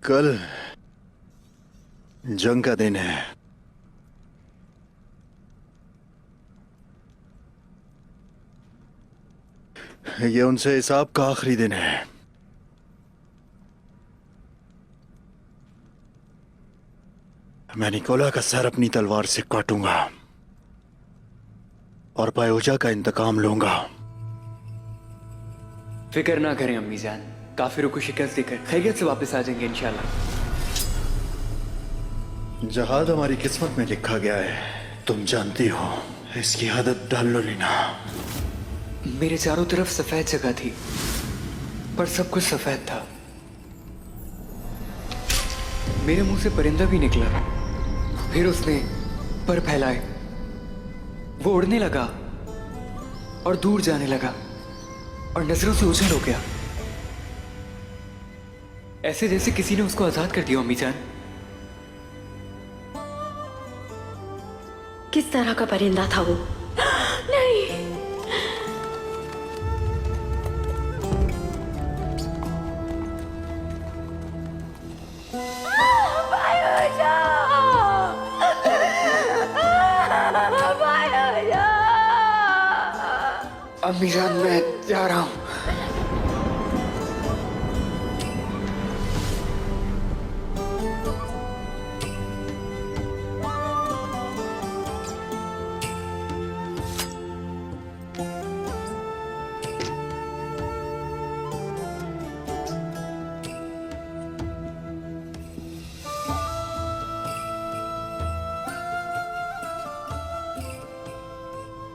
कल जंग का दिन है। ये उनसे हिसाब का आखिरी दिन है। मैं निकोला का सर अपनी तलवार से काटूंगा और पायोजा का इंतकाम लूंगा। फिक्र ना करें अम्मी जान, काफिरों को शिकस्त देकर खैरियत से वापस आ जाएंगे इंशाल्लाह। जहाद हमारी किस्मत में लिखा गया है, तुम जानती हो। इसकी आदत डाल लो लीना। मेरे चारों तरफ सफेद जगह थी, पर सब कुछ सफेद था। मेरे मुंह से परिंदा भी निकला, फिर उसने पर फैलाए, वो उड़ने लगा और दूर जाने लगा और नजरों से ओझल हो गया, ऐसे जैसे किसी ने उसको आजाद कर दिया। अम्मी जान, किस तरह का परिंदा था वो? नहीं, अम्मी जान मैं जा रहा हूं।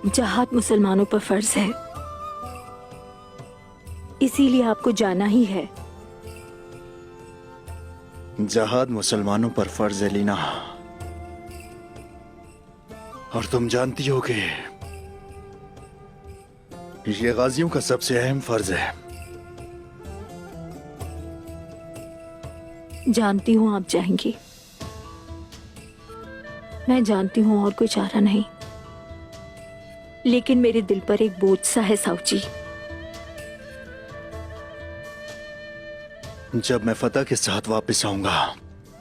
जहाद मुसलमानों पर फर्ज है, इसीलिए आपको जाना ही है। जहाद मुसलमानों पर फर्ज है लीना, और तुम जानती हो कि ये गाजियों का सबसे अहम फर्ज है। जानती हूं आप जाएंगी, मैं जानती हूं और कोई चारा नहीं, लेकिन मेरे दिल पर एक बोझ सा है साऊजी। जब मैं फतह के साथ वापस आऊंगा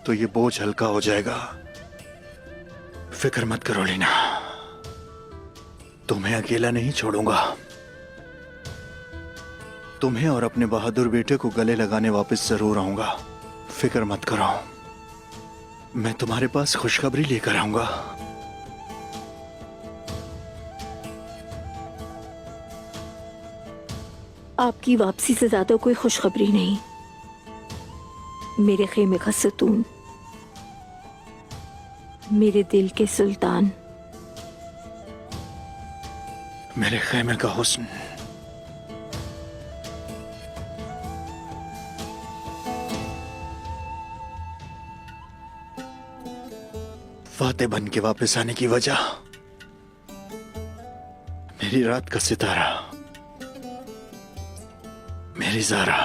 तो ये बोझ हल्का हो जाएगा। फिक्र मत करो लीना, तुम्हें अकेला नहीं छोड़ूंगा। तुम्हें और अपने बहादुर बेटे को गले लगाने वापस जरूर आऊंगा। फिक्र मत करो, मैं तुम्हारे पास खुशखबरी लेकर आऊंगा। आपकी वापसी से ज्यादा कोई खुशखबरी नहीं। मेरे खेमे का सुतून, मेरे दिल के सुल्तान, मेरे खेमे का हुस्न, फाते बन के वापस आने की वजह, मेरी रात का सितारा, मेरी ज़ारा।